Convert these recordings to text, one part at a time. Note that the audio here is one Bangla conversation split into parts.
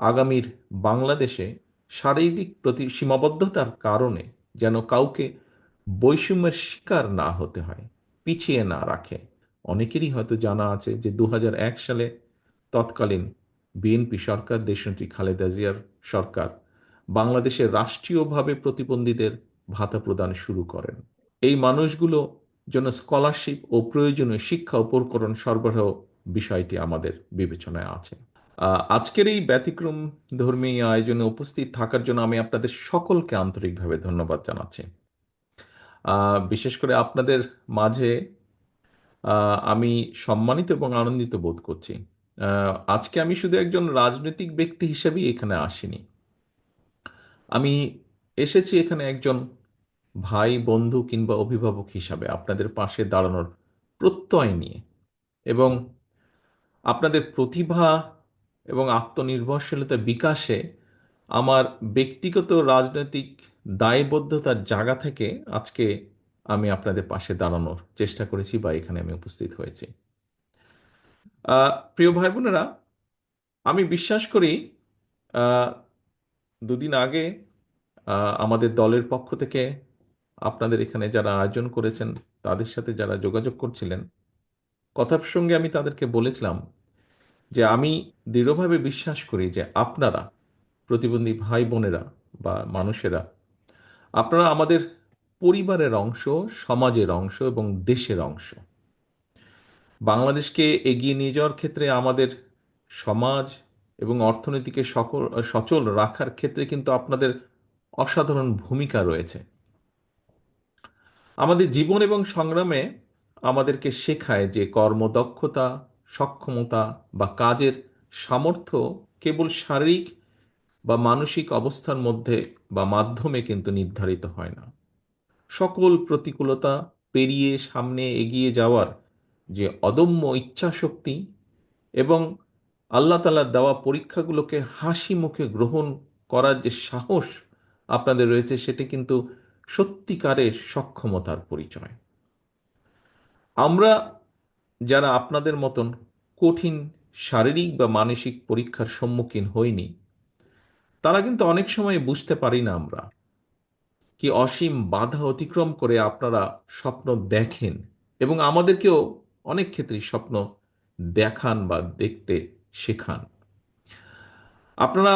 আগামীর বাংলাদেশে শারীরিক প্রতি সীমাবদ্ধতার কারণে যেন কাউকে বৈষম্যের শিকার না হতে হয়, পিছিয়ে না রাখে। অনেকেরই হয়তো জানা আছে যে 2001 সালে তৎকালীন বিএনপি সরকার, দেশনেত্রী খালেদা জিয়ার সরকার, বাংলাদেশে রাষ্ট্রীয়ভাবে প্রতিবন্ধীদের ভাতা প্রদান শুরু করেন। এই মানুষগুলো জন্য স্কলারশিপ ও প্রয়োজনীয় শিক্ষা উপকরণ সরবরাহ বিষয়টি আমাদের বিবেচনায় আছে। আজকের এই ব্যতিক্রম ধর্মী আয়োজনে উপস্থিত থাকার জন্য আমি আপনাদের সকলকে আন্তরিকভাবে ধন্যবাদ জানাচ্ছি। বিশেষ করে আপনাদের মাঝে আমি সম্মানিত এবং আনন্দিত বোধ করছি। আজকে আমি শুধু একজন রাজনৈতিক ব্যক্তি হিসেবেই এখানে আসিনি। আমি এসেছি এখানে একজন ভাই, বন্ধু কিংবা অভিভাবক হিসাবে আপনাদের পাশে দাঁড়ানোর প্রত্যয় নিয়ে, এবং আপনাদের প্রতিভা এবং আত্মনির্ভরশীলতা বিকাশে আমার ব্যক্তিগত রাজনৈতিক দায়বদ্ধতার জায়গা থেকে আজকে আমি আপনাদের পাশে দাঁড়ানোর চেষ্টা করেছি বা এখানে আমি উপস্থিত হয়েছি। প্রিয় ভাই বোনেরা, আমি বিশ্বাস করি আহ, দুদিন আগে আমাদের দলের পক্ষ থেকে আপনাদের এখানে যারা আয়োজন করেছেন, তাদের সাথে যারা যোগাযোগ করছিলেন, কথা প্রসঙ্গে আমি তাদেরকে বলেছিলাম যে আমি দৃঢ়ভাবে বিশ্বাস করি যে আপনারা, প্রতিবন্ধী ভাই বোনেরা বা মানুষেরা, আপনারা আমাদের পরিবারের অংশ, সমাজের অংশ এবং দেশের অংশ। বাংলাদেশকে এগিয়ে নিয়ে যাওয়ার ক্ষেত্রে আমাদের সমাজ এবং অর্থনীতিকে সচল রাখার ক্ষেত্রে কিন্তু আপনাদের অসাধারণ ভূমিকা রয়েছে। আমাদের জীবন এবং সংগ্রামে আমাদেরকে শেখায় যে কর্মদক্ষতা, সক্ষমতা বা কাজের সামর্থ্য কেবল শারীরিক বা মানসিক অবস্থার মধ্যে বা মাধ্যমে কিন্তু নির্ধারিত হয় না। সকল প্রতিকূলতা পেরিয়ে সামনে এগিয়ে যাওয়ার যে অদম্য ইচ্ছাশক্তি এবং আল্লাহ তাআলার দেওয়া পরীক্ষাগুলোকে হাসি মুখে গ্রহণ করার যে সাহস আপনাদের রয়েছে, সেটি কিন্তু সত্যিকারের সক্ষমতার পরিচয়। আমরা যারা আপনাদের মতন কঠিন শারীরিক বা মানসিক পরীক্ষার সম্মুখীন হইনি, তারা কিন্তু অনেক সময় বুঝতে পারি না আমরা কি অসীম বাধা অতিক্রম করে আপনারা স্বপ্ন দেখেন, এবং আমাদেরকেও অনেক ক্ষেত্রেই স্বপ্ন দেখান বা দেখতে শেখান। আপনারা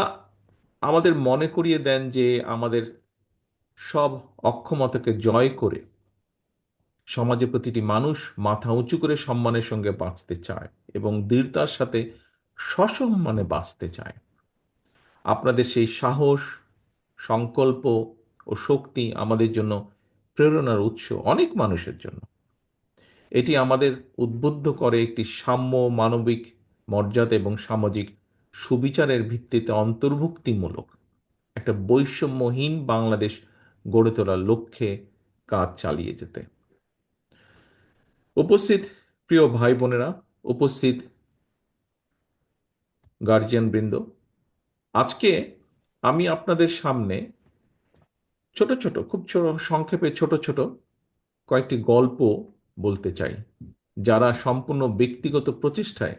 আমাদের মনে করিয়ে দেন যে আমাদের সব অক্ষমতাকে জয় করে সমাজে প্রতিটি মানুষ মাথা উঁচু করে সম্মানের সঙ্গে বাঁচতে চায় এবং দৃঢ়তার সাথে সসম্মানে বাঁচতে চায়। আপনাদের সেই সাহস, সংকল্প ও শক্তি আমাদের জন্য প্রেরণার উৎস, অনেক মানুষের জন্য। এটি আমাদের উদ্বুদ্ধ করে একটি সাম্য, মানবিক মর্যাদা এবং সামাজিক সুবিচারের ভিত্তিতে অন্তর্ভুক্তিমূলক একটা বৈষম্যহীন বাংলাদেশ গড়ে তোলার লক্ষ্যে কাজ চালিয়ে যেতে। উপস্থিত প্রিয় ভাই বোনেরা, উপস্থিত গার্জিয়ান বৃন্দ, আজকে আমি আপনাদের সামনে ছোট ছোট, খুব ছোট সংক্ষেপে ছোট ছোট কয়েকটি গল্প বলতে চাই, যারা সম্পূর্ণ ব্যক্তিগত প্রচেষ্টায়,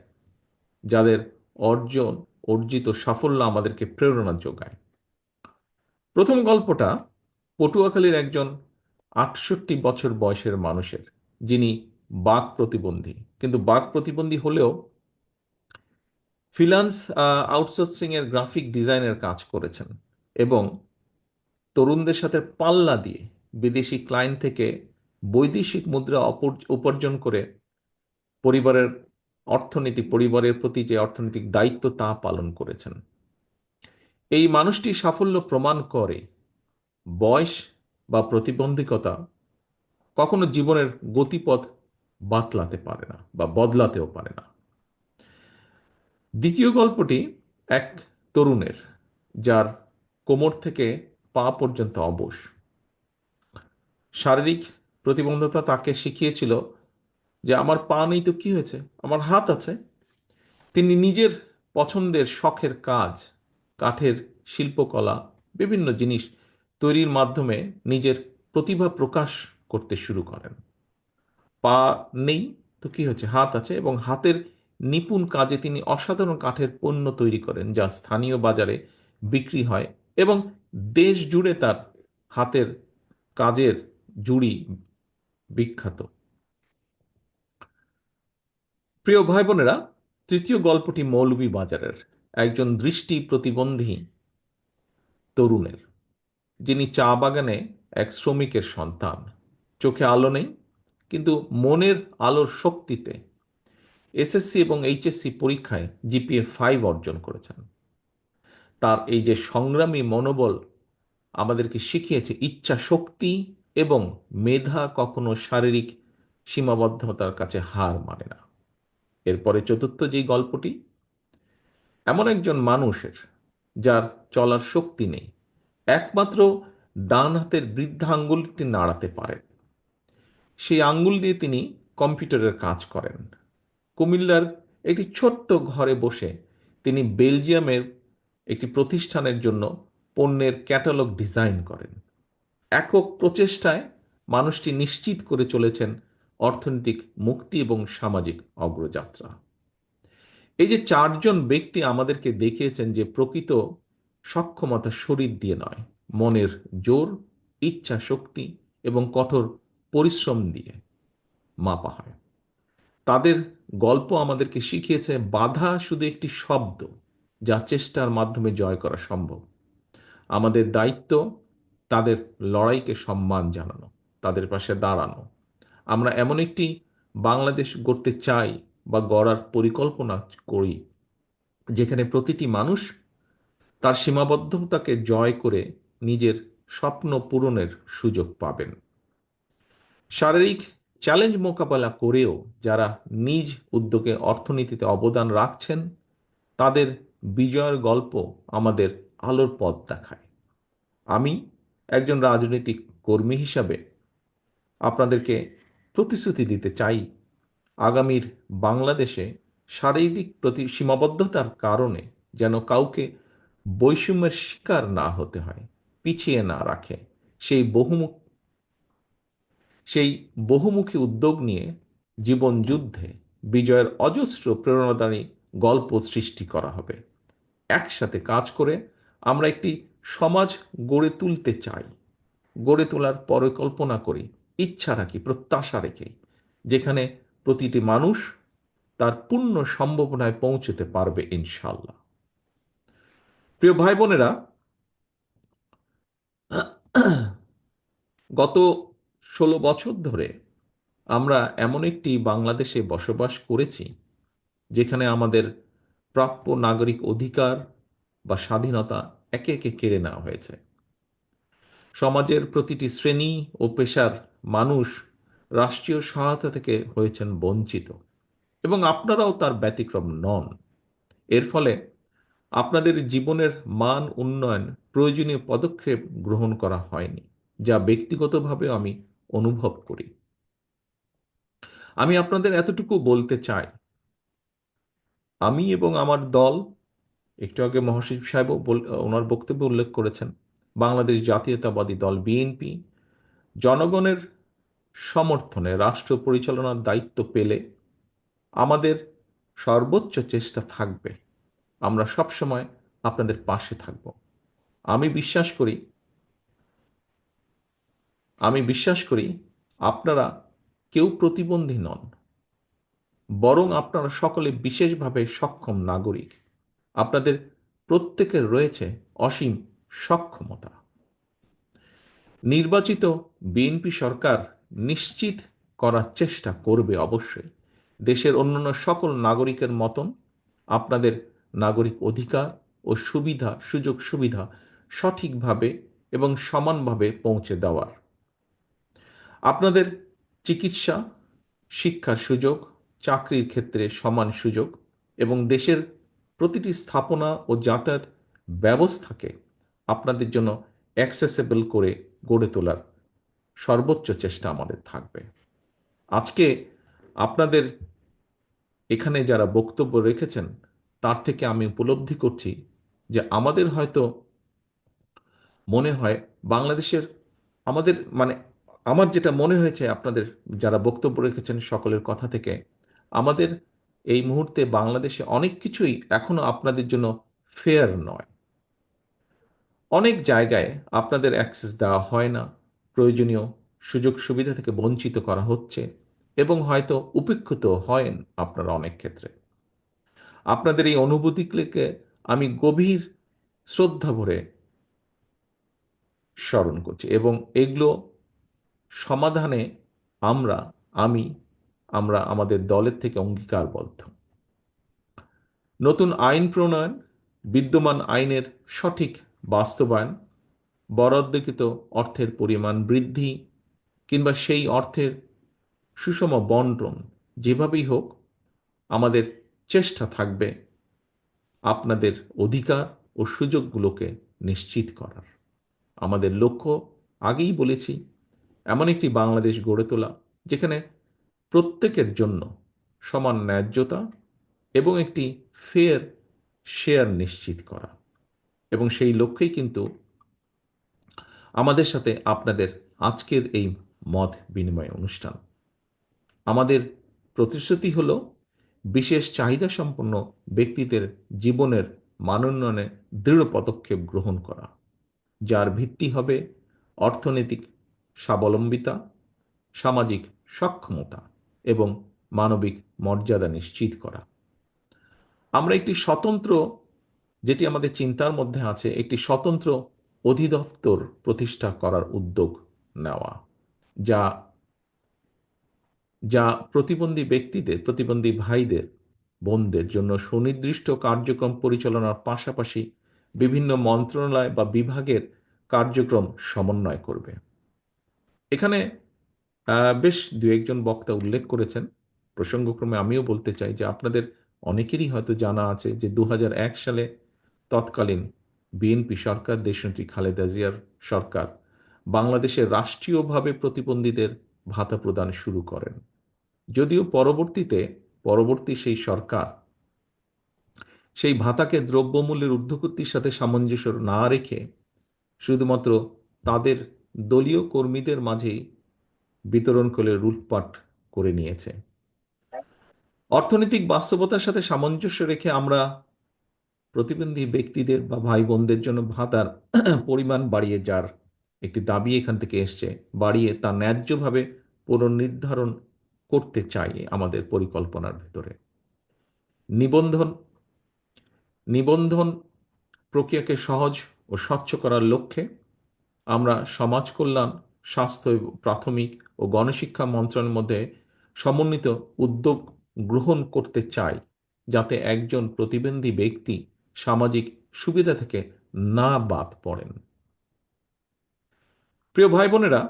যাদের অর্জিত সাফল্য আমাদেরকে প্রেরণা যোগায়। প্রথম গল্পটা পটুয়াখালীর একজন 68 বছর বয়সের মানুষের, যিনি বাক প্রতিবন্ধী, কিন্তু বাক প্রতিবন্ধী হলেও ফ্রিল্যান্স আউটসোর্সিং এর গ্রাফিক ডিজাইনের কাজ করেছেন এবং তরুণদের সাথে পাল্লা দিয়ে বিদেশি ক্লায়েন্ট থেকে বৈদেশিক মুদ্রা উপার্জন করে পরিবারের পরিবারের প্রতি যে অর্থনৈতিক দায়িত্ব তা পালন করেছেন। এই মানুষটি সাফল্য প্রমাণ করে বয়স বা প্রতিবন্ধকতা কখনো জীবনের গতিপথ বাতলাতে পারে না বা বদলাতেও পারে না। দ্বিতীয় গল্পটি এক তরুণের, যার কোমর থেকে পা পর্যন্ত অবশ। শারীরিক প্রতিবন্ধকতা তাকে শিখিয়েছিল যে আমার পা নেই তো কি হয়েছে, আমার হাত আছে। তিনি নিজের পছন্দের শখের কাজ, কাঠের শিল্পকলা, বিভিন্ন জিনিস তৈরির মাধ্যমে নিজের প্রতিভা প্রকাশ করতে শুরু করেন। পা নেই তো কি হয়েছে, হাত আছে, এবং হাতের নিপুণ কাজে তিনি অসাধারণ কাঠের পণ্য তৈরি করেন, যা স্থানীয় বাজারে বিক্রি হয় এবং দেশ জুড়ে তার হাতের কাজের জুড়ি বিখ্যাত। প্রিয় ভাই বোনেরা, তৃতীয় গল্পটি মৌলভীবাজারের একজন দৃষ্টি প্রতিবন্ধী তরুণের, যিনি চা বাগানে এক শ্রমিকের সন্তান। চোখে আলো নেই, কিন্তু মনের আলোর শক্তিতে এসএসসি এবং এইচএসসি পরীক্ষায় জিপিএ 5 অর্জন করেছেন। তার এই যে সংগ্রামী মনোবল আমাদেরকে শিখিয়েছে ইচ্ছা শক্তি এবং মেধা কখনো শারীরিক সীমাবদ্ধতার কাছে হার মানে না। এরপরে চতুর্থ যে গল্পটি, এমন একজন মানুষের যার চলার শক্তি নেই, একমাত্র ডান হাতের বৃদ্ধা আঙ্গুলটি নাড়াতে পারেন। সেই আঙ্গুল দিয়ে তিনি কম্পিউটারের কাজ করেন। কুমিল্লার একটি ছোট্ট ঘরে বসে তিনি বেলজিয়ামের একটি প্রতিষ্ঠানের জন্য পণ্যের ক্যাটালগ ডিজাইন করেন। একক প্রচেষ্টায় মানুষটি নিশ্চিত করে চলেছেন অর্থনৈতিক মুক্তি এবং সামাজিক অগ্রযাত্রা। এই যে চারজন ব্যক্তি আমাদেরকে দেখিয়েছেন যে প্রকৃত সক্ষমতা শরীর দিয়ে নয়, মনের জোর, ইচ্ছা শক্তি এবং কঠোর পরিশ্রম দিয়ে মাপা হয়। তাদের গল্প আমাদেরকে শিখিয়েছে বাধা শুধু একটি শব্দ, যা চেষ্টার মাধ্যমে জয় করা সম্ভব। আমাদের দায়িত্ব তাদের লড়াইকে সম্মান জানানো, তাদের পাশে দাঁড়ানো। আমরা এমন একটি বাংলাদেশ গড়তে চাই বা গড়ার পরিকল্পনা করি, যেখানে প্রতিটি মানুষ তার সীমাবদ্ধতাকে জয় করে নিজের স্বপ্ন পূরণের সুযোগ পাবেন। শারীরিক চ্যালেঞ্জ মোকাবেলা করেও যারা নিজ উদ্যোগে অর্থনীতিতে অবদান রাখছেন, তাদের বিজয়ের গল্প আমাদের আলোর পথ দেখায়। আমি একজন রাজনৈতিক কর্মী হিসাবে আপনাদেরকে প্রতিশ্রুতি দিতে চাই, আগামীর বাংলাদেশে শারীরিক সীমাবদ্ধতার কারণে যেন কাউকে বৈষম্যের শিকার না হতে হয়, পিছিয়ে না রাখে, সেই বহুমুখী উদ্যোগ নিয়ে জীবন যুদ্ধে বিজয়ের অজস্র প্রেরণাদায়ী গল্প সৃষ্টি করা হবে। একসাথে কাজ করে আমরা একটি সমাজ গড়ে তুলতে চাই, গড়ে তোলার পরিকল্পনা করি, ইচ্ছা রাখি, প্রত্যাশা রেখে, যেখানে প্রতিটি মানুষ তার পূর্ণ সম্ভাবনায় পৌঁছতে পারবে ইনশাল্লাহ। প্রিয় ভাই বোনেরা, গত 16 বছর ধরে আমরা এমন একটি বাংলাদেশে বসবাস করেছি যেখানে আমাদের প্রাপ্য নাগরিক অধিকার বা স্বাধীনতা একে একে কেড়ে নেওয়া হয়েছে। সমাজের প্রতিটি শ্রেণী ও পেশার মানুষ রাষ্ট্রীয় সহায়তা থেকে হয়েছেন বঞ্চিত, এবং আপনারাও তার ব্যতিক্রম নন। এর ফলে আপনাদের জীবনের মান উন্নয়ন প্রয়োজনীয় পদক্ষেপ গ্রহণ করা হয়নি, যা ব্যক্তিগতভাবে আমি অনুভব করি। আমি আপনাদের এতটুকু বলতে চাই, আমি এবং আমার দল, একটু আগে মহাসচিব সাহেব ওনার বক্তব্যে উল্লেখ করেছেন, বাংলাদেশ জাতীয়তাবাদী দল বিএনপি জনগণের সমর্থনে রাষ্ট্র পরিচালনার দায়িত্ব পেলে আমাদের সর্বোচ্চ চেষ্টা থাকবে, আমরা সবসময় আপনাদের পাশে থাকব। আমি বিশ্বাস করি আপনারা কেউ প্রতিবন্ধী নন, বরং আপনারা সকলে বিশেষভাবে সক্ষম নাগরিক। আপনাদের প্রত্যেকের রয়েছে অসীম সক্ষমতা। নির্বাচিত বিএনপি সরকার নিশ্চিত করার চেষ্টা করবে অবশ্যই দেশের অন্যান্য সকল নাগরিকের মতন আপনাদের নাগরিক অধিকার ও সুযোগ সুবিধা সঠিকভাবে এবং সমানভাবে পৌঁছে দেওয়ার। আপনাদের চিকিৎসা, শিক্ষার সুযোগ, চাকরির ক্ষেত্রে সমান সুযোগ এবং দেশের প্রতিটি স্থাপনা ও যাতায়াত ব্যবস্থাকে আপনাদের জন্য অ্যাক্সেসেবল করে গড়ে তোলার সর্বোচ্চ চেষ্টা আমাদের থাকবে। আজকে আপনাদের এখানে যারা বক্তব্য রেখেছেন, তার থেকে আমি উপলব্ধি করছি যে আমাদের হয়তো মনে হয় বাংলাদেশের আমাদের মানে আমার যেটা মনে হয়েছে আপনাদের যারা বক্তব্য রেখেছেন সকলের কথা থেকে, আমাদের এই মুহূর্তে বাংলাদেশে অনেক কিছুই এখনো আপনাদের জন্য ফেয়ার নয়। অনেক জায়গায় আপনাদের অ্যাক্সেস দেওয়া হয় না, প্রয়োজনীয় সুযোগ সুবিধা থেকে বঞ্চিত করা হচ্ছে, এবং হয়তো উপেক্ষিত হয় আপনারা অনেক ক্ষেত্রে। আপনাদের এই অনুভূতিগুলিকে আমি গভীর শ্রদ্ধা ভরে স্মরণ করছি, এবং এগুলো সমাধানে আমরা আমি আমরা আমাদের দলের থেকে অঙ্গীকারবদ্ধ। নতুন আইন প্রণয়ন, বিদ্যমান আইনের সঠিক বাস্তবায়ন, বরাদ্দকৃত অর্থের পরিমাণ বৃদ্ধি, কিংবা সেই অর্থের সুষম বন্টন, যেভাবেই হোক আমাদের চেষ্টা থাকবে আপনাদের অধিকার ও সুযোগগুলোকে নিশ্চিত করার। আমাদের লক্ষ্য, আগেই বলেছি, এমন একটি বাংলাদেশ গড়ে তোলা যেখানে প্রত্যেকের জন্য সমান ন্যায্যতা এবং একটি ফেয়ার শেয়ার নিশ্চিত করা। এবং সেই লক্ষ্যেই কিন্তু আমাদের সাথে আপনাদের আজকের এই মত বিনিময় অনুষ্ঠান। আমাদের প্রতিশ্রুতি হলো বিশেষ চাহিদা সম্পন্ন ব্যক্তিদের জীবনের মানোন্নয়নে দৃঢ় পদক্ষেপ গ্রহণ করা, যার ভিত্তি হবে অর্থনৈতিক স্বাবলম্বিতা, সামাজিক সক্ষমতা এবং মানবিক মর্যাদা নিশ্চিত করা। আমরা একটি স্বতন্ত্র, যেটি আমাদের চিন্তার মধ্যে আছে, একটি স্বতন্ত্র অধিদপ্তর প্রতিষ্ঠা করার উদ্যোগ নেওয়া, যা যা প্রতিবন্ধী ব্যক্তিদের, প্রতিবন্ধী ভাইদের, বোনদের জন্য সুনির্দিষ্ট কার্যক্রম পরিচালনার পাশাপাশি বিভিন্ন মন্ত্রণালয় বা বিভাগের কার্যক্রম সমন্বয় করবে। এখানে বেশ দু একজন বক্তা উল্লেখ করেছেন, প্রসঙ্গক্রমে আমিও বলতে চাই যে আপনাদের অনেকেরই হয়তো জানা আছে যে 2001 সালে তৎকালীন বিএনপি সরকার, দেশনেত্রী খালেদা জিয়ার সরকার, বাংলাদেশে রাষ্ট্রীয়ভাবে প্রতিবন্ধীদের ভাতা প্রদান শুরু করেন। যদিও পরবর্তী সেই সরকার সেই ভাতাকে দ্রব্যমূল্যের ঊর্ধ্বগতির সাথে সামঞ্জস্য না রেখে শুধুমাত্র তাদের দলীয় কর্মীদের মাঝেই বিতরণ করে লুটপাট করে নিয়েছে। অর্থনৈতিক বাস্তবতার সাথে সামঞ্জস্য রেখে আমরা প্রতিবন্ধী ব্যক্তিদের বা ভাই বোনদের জন্য ভাতার পরিমাণ বাড়িয়ে, যার একটি দাবি এখান থেকে এসছে, বাড়িয়ে তা ন্যায্যভাবে পুনর্নির্ধারণ করতে চাই আমাদের পরিকল্পনার ভেতরে। নিবন্ধন নিবন্ধন প্রক্রিয়াকে সহজ ও স্বচ্ছ করার লক্ষ্যে আমরা সমাজ কল্যাণ, স্বাস্থ্য এবং প্রাথমিক ও গণশিক্ষা মন্ত্রণালয়ের মধ্যে সমন্বিত উদ্যোগ গ্রহণ করতে চাই, যাতে একজন প্রতিবন্ধী ব্যক্তি সামাজিক সুবিধা থেকে না বাদ পড়েন। প্রিয় ভাই বোনেরা,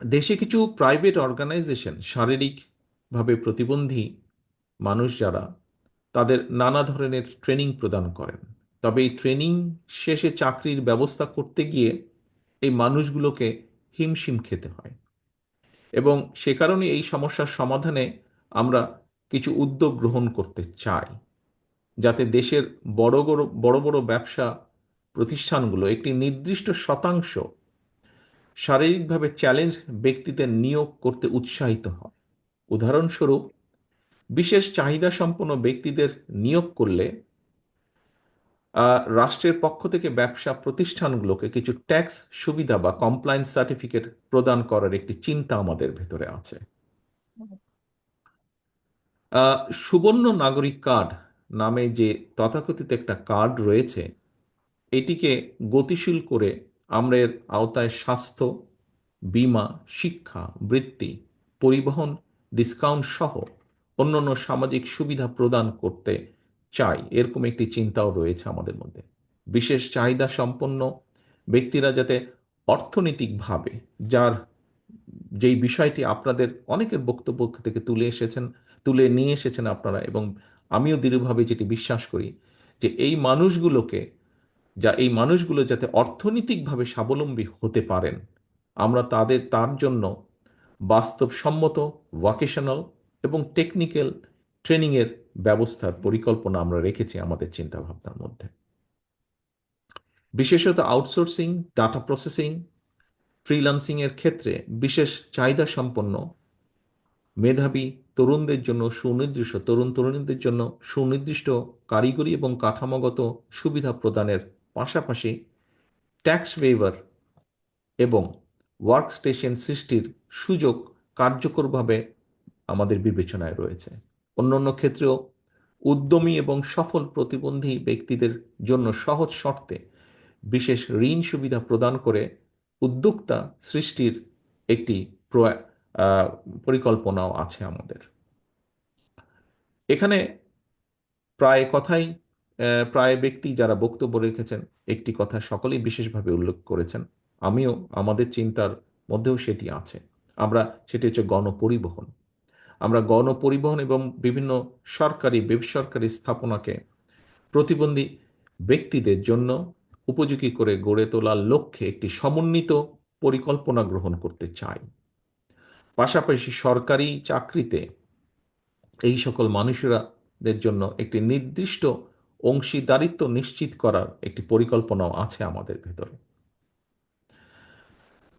দেশে কিছু প্রাইভেট অর্গানাইজেশন শারীরিকভাবে প্রতিবন্ধী মানুষ যারা, তাদের নানা ধরনের ট্রেনিং প্রদান করেন। তবে এই ট্রেনিং শেষে চাকরির ব্যবস্থা করতে গিয়ে এই মানুষগুলোকে হিমশিম খেতে হয়, এবং সে কারণে এই সমস্যার সমাধানে আমরা কিছু উদ্যোগ গ্রহণ করতে চাই, যাতে দেশের বড় বড় বড় বড় ব্যবসা প্রতিষ্ঠানগুলো একটি নির্দিষ্ট শতাংশ শারীরিকভাবে চ্যালেঞ্জ ব্যক্তিদের নিয়োগ করতে উৎসাহিত হয়। উদাহরণস্বরূপ, বিশেষ চাহিদা সম্পন্ন ব্যক্তিদের নিয়োগ করলে রাষ্ট্রের পক্ষ থেকে ব্যবসা প্রতিষ্ঠানগুলোকে কিছু ট্যাক্স সুবিধা বা কমপ্লায়েন্স সার্টিফিকেট প্রদান করার একটি চিন্তা আমাদের ভেতরে আছে। সুবর্ণ নাগরিক কার্ড নামে যে তথাকথিত একটা কার্ড রয়েছে, এটিকে গতিশীল করে আমরা এর আওতায় স্বাস্থ্য, বীমা, শিক্ষা, বৃত্তি, পরিবহন ডিসকাউন্ট সহ অন্যান্য সামাজিক সুবিধা প্রদান করতে চাই। এরকম একটি চিন্তাও রয়েছে আমাদের মধ্যে। বিশেষ চাহিদা সম্পন্ন ব্যক্তিরা যাতে অর্থনৈতিকভাবে, যার যেই বিষয়টি আপনাদের অনেকের বক্তব্য থেকে তুলে নিয়ে এসেছেন আপনারা, এবং আমিও দৃঢ়ভাবে যেটি বিশ্বাস করি, যে এই মানুষগুলো যাতে অর্থনৈতিকভাবে স্বাবলম্বী হতে পারেন, আমরা তার জন্য বাস্তবসম্মত ভোকেশনাল এবং টেকনিক্যাল ট্রেনিংয়ের ব্যবস্থার পরিকল্পনা আমরা রেখেছি আমাদের চিন্তাভাবনার মধ্যে। বিশেষত আউটসোর্সিং, ডাটা প্রসেসিং, ফ্রিল্যান্সিং এর ক্ষেত্রে বিশেষ চাহিদা সম্পন্ন মেধাবী তরুণদের জন্য সুনির্দিষ্ট তরুণ তরুণীদের জন্য সুনির্দিষ্ট কারিগরি এবং কাঠামোগত সুবিধা প্রদানের পাশাপাশি ট্যাক্স ওয়েভার এবং ওয়ার্ক স্টেশন সৃষ্টির সুযোগ কার্যকরভাবে আমাদের বিবেচনায় রয়েছে। অন্যান্য ক্ষেত্রেও উদ্যমী এবং সফল প্রতিবন্ধী ব্যক্তিদের জন্য সহজ শর্তে বিশেষ ঋণ সুবিধা প্রদান করে উদ্যোক্তা সৃষ্টির একটি পরিকল্পনাও আছে আমাদের। এখানে প্রায় কথাই প্রায় ব্যক্তি যারা বক্তব্য রেখেছেন একটি কথা সকলেই বিশেষভাবে উল্লেখ করেছেন, আমিও আমাদের চিন্তার মধ্যেও সেটি আছে। সেটি হচ্ছে গণপরিবহন। আমরা গণপরিবহন এবং বিভিন্ন সরকারি বেসরকারি স্থাপনাকে প্রতিবন্ধী ব্যক্তিদের জন্য উপযোগী করে গড়ে তোলার লক্ষ্যে একটি সমন্বিত পরিকল্পনা গ্রহণ করতে চাই। পাশাপাশি সরকারি চাকরিতে এই সকল মানুষেরাদের জন্য একটি নির্দিষ্ট অংশীদারিত্ব নিশ্চিত করার একটি পরিকল্পনাও আছে আমাদের ভেতরে।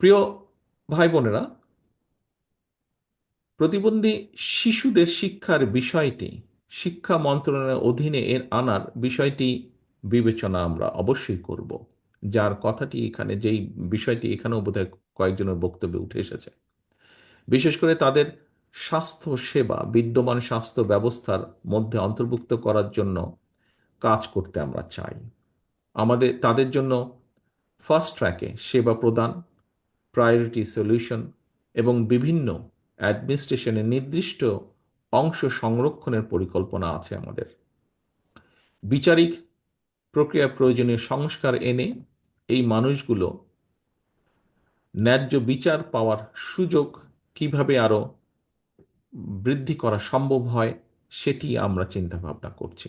প্রিয় ভাই বোনেরা, প্রতিবন্ধী শিশুদের শিক্ষার বিষয়টি শিক্ষা মন্ত্রণালয়ের অধীনে আনার বিষয়টি বিবেচনা আমরা অবশ্যই করব, যার কথাটি এখানে যেই বিষয়টি এখানেও বোধহয় কয়েকজনের বক্তব্যে উঠে এসেছে। বিশেষ করে তাদের স্বাস্থ্য সেবা বিদ্যমান স্বাস্থ্য ব্যবস্থার মধ্যে অন্তর্ভুক্ত করার জন্য কাজ করতে আমরা চাই। তাদের জন্য ফাস্ট ট্র্যাকে সেবা প্রদান, প্রায়োরিটি সলিউশন এবং বিভিন্ন অ্যাডমিনিস্ট্রেশনের নির্দিষ্ট অংশ সংরক্ষণের পরিকল্পনা আছে আমাদের। বিচারিক প্রক্রিয়া প্রয়োজনীয় সংস্কার এনে এই মানুষগুলো ন্যায্য বিচার পাওয়ার সুযোগ কিভাবে আরো বৃদ্ধি করা সম্ভব হয় সেটি আমরা চিন্তা ভাবনা করছি।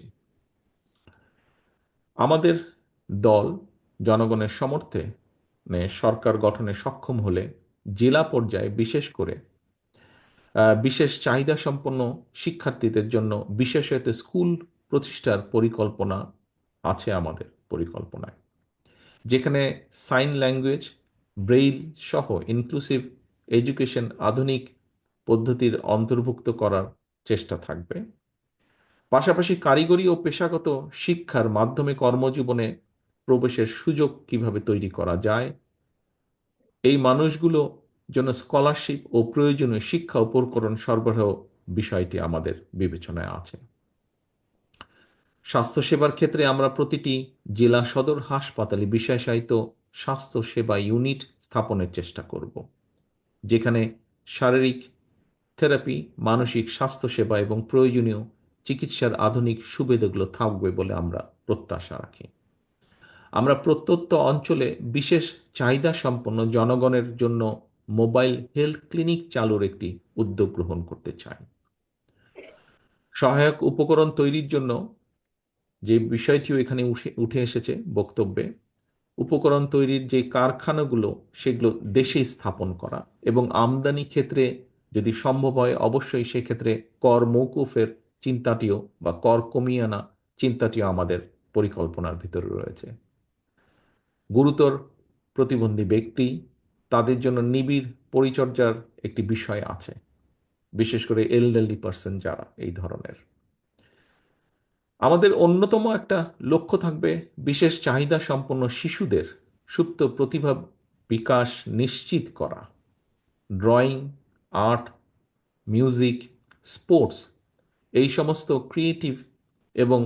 আমাদের দল জনগণের সমর্থে সরকার গঠনে সক্ষম হলে জেলা পর্যায়ে বিশেষ করে বিশেষ চাহিদা সম্পন্ন শিক্ষার্থীদের জন্য বিশেষায়িত স্কুল প্রতিষ্ঠার পরিকল্পনা আছে আমাদের পরিকল্পনায়, যেখানে সাইন ল্যাঙ্গুয়েজ, ব্রেইল সহ ইনক্লুসিভ এডুকেশন আধুনিক পদ্ধতির অন্তর্ভুক্ত করার চেষ্টা থাকবে। পাশাপাশি কারিগরি ও পেশাগত শিক্ষার মাধ্যমে কর্মজীবনে প্রবেশের সুযোগ কিভাবে তৈরি করা যায়, এই মানুষগুলো জন্য স্কলারশিপ ও প্রয়োজনীয় শিক্ষা উপকরণ সরবরাহ বিষয়টি আমাদের বিবেচনায় আছে। স্বাস্থ্যসেবার ক্ষেত্রে আমরা প্রতিটি জেলা সদর হাসপাতালে বিশেষায়িত স্বাস্থ্য সেবা ইউনিট স্থাপনের চেষ্টা করব, যেখানে শারীরিক থেরাপি, মানসিক স্বাস্থ্যসেবা এবং প্রয়োজনীয় চিকিৎসার আধুনিক সুবিধাগুলো থাকবে বলে আমরা প্রত্যাশা রাখি। আমরা প্রত্যন্ত অঞ্চলে বিশেষ চাহিদা সম্পন্ন জনগণের জন্য মোবাইল হেলথ ক্লিনিক চালুর একটি উদ্যোগ গ্রহণ করতে চাই। সহায়ক উপকরণ তৈরির জন্য যে বিষয়টিও এখানে উঠে এসেছে বক্তব্যে, উপকরণ তৈরির যে কারখানাগুলো সেগুলো দেশে স্থাপন করা এবং আমদানি ক্ষেত্রে যদি সম্ভব হয় অবশ্যই সেক্ষেত্রে কর মৌকুফের চিন্তাটিও বা কর কমিয়ে আনা চিন্তাটিও আমাদের পরিকল্পনার ভিতরে রয়েছে। গুরুতর প্রতিবন্ধী ব্যক্তি, তাদের জন্য নিবিড় পরিচর্যার একটি বিষয় আছে, বিশেষ করে এলডারলি পার্সন যারা এই ধরনের। আমাদের অন্যতম একটা লক্ষ্য থাকবে বিশেষ চাহিদা সম্পন্ন শিশুদের সুপ্ত প্রতিভা বিকাশ নিশ্চিত করা। ড্রয়িং, আর্ট, মিউজিক, স্পোর্টস এই সমস্ত ক্রিয়েটিভ এবং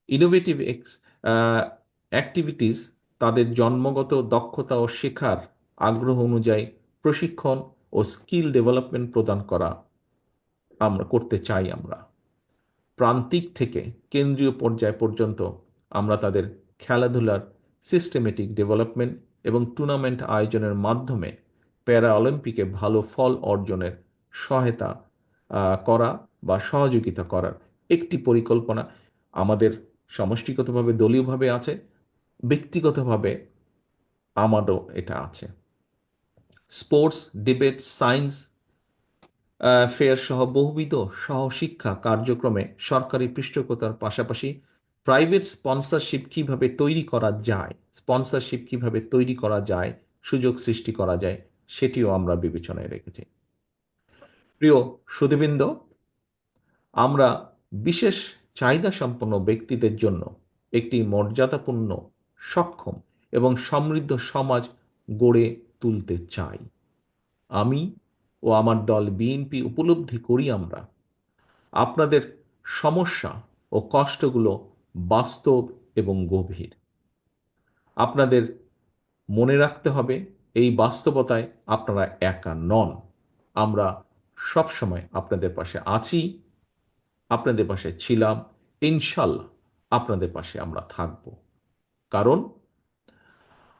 ইনোভেটিভ অ্যাক্টিভিটিস তাদের জন্মগত দক্ষতা ও শেখার আগ্রহ অনুযায়ী প্রশিক্ষণ ও স্কিল ডেভেলপমেন্ট প্রদান করা আমরা করতে চাই। আমরা প্রান্তিক থেকে কেন্দ্রীয় পর্যায় পর্যন্ত আমরা তাদের খেলাধুলার সিস্টেমেটিক ডেভেলপমেন্ট এবং টুর্নামেন্ট আয়োজনের মাধ্যমে প্যারা অলিম্পিকে ভালো ফল অর্জনের সহায়তা করা বা সহযোগিতা করার একটি পরিকল্পনা আমাদের সমষ্টিগতভাবে দলীয়ভাবে আছে, ব্যক্তিগতভাবে আমারও এটা আছে। স্পোর্টস, ডিবেট, সায়েন্স ফেয়ার সহ বহুবিধ সহশিক্ষা কার্যক্রমে সরকারি পৃষ্ঠপোষকতার পাশাপাশি প্রাইভেট স্পন্সরশিপ কিভাবে তৈরি করা যায়, সুযোগ সৃষ্টি করা যায় সেটিও আমরা বিবেচনায় রেখেছি। প্রিয় সুধীবৃন্দ, আমরা বিশেষ চাহিদা সম্পন্ন ব্যক্তিদের জন্য একটি মর্যাদাপূর্ণ, সক্ষম এবং সমৃদ্ধ সমাজ গড়ে তুলতে চাই। আমি ও আমার দল বিএনপি উপলব্ধি করি আমরা আপনাদের সমস্যা ও কষ্টগুলো বাস্তব এবং গভীর। আপনাদের মনে রাখতে হবে, এই বাস্তবতায় আপনারা একা নন। আমরা সবসময় আপনাদের পাশে আছি, আপনাদের পাশে ছিলাম, ইনশাল্লাহ আপনাদের পাশে আমরা থাকব। কারণ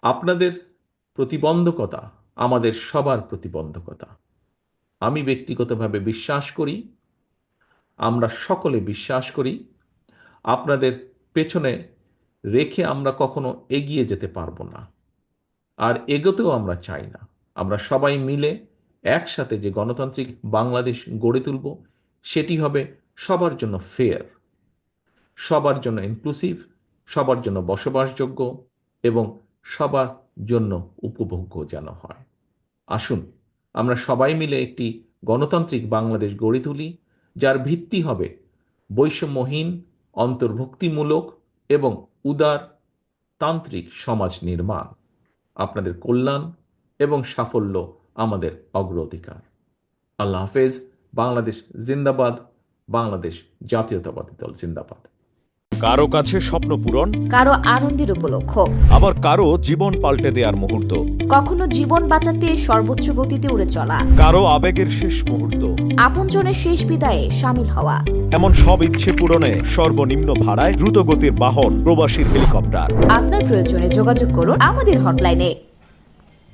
আপনাদের প্রতিবন্ধকতা আমাদের সবার প্রতিবন্ধকতা। আমি ব্যক্তিগতভাবে বিশ্বাস করি, আমরা সকলে বিশ্বাস করি, আপনাদের পেছনে রেখে আমরা কখনো এগিয়ে যেতে পারবো না, আর এগোতেও আমরা চাই না। আমরা সবাই মিলে একসাথে যে গণতান্ত্রিক বাংলাদেশ গড়ে তুলব, সেটি হবে সবার জন্য ফেয়ার, সবার জন্য ইনক্লুসিভ, সবার জন্য বসবাসযোগ্য এবং সবার জন্য উপভোগ্য যেন হয়। আসুন আমরা সবাই মিলে একটি গণতান্ত্রিক বাংলাদেশ গড়ে তুলি, যার ভিত্তি হবে বৈষম্যহীন, অন্তর্ভুক্তিমূলক এবং উদারতান্ত্রিক সমাজ নির্মাণ। আপনাদের কল্যাণ এবং সাফল্য আমাদের অগ্রাধিকার। আল্লাহ হাফেজ। বাংলাদেশ জিন্দাবাদ। বাংলাদেশ জাতীয়তাবাদী দল জিন্দাবাদ। কারো কাছে স্বপ্ন পূরণ, কারো আনন্দের উপলক্ষ, আবার কারো জীবন পাল্টে দেওয়ার মুহূর্ত, কখনো জীবন বাঁচাতে সর্বোচ্চ গতিতে উড়ে চলা, কারো আবেগের শেষ মুহূর্ত, আপনজনের শেষ বিদায়ে সামিল হওয়া। এমন সব ইচ্ছে পূরণে সর্বনিম্ন ভাড়ায় দ্রুতগতির বাহন প্রবাসীর হেলিকপ্টার। আপনার প্রয়োজনে যোগাযোগ করুন আমাদের হটলাইনে।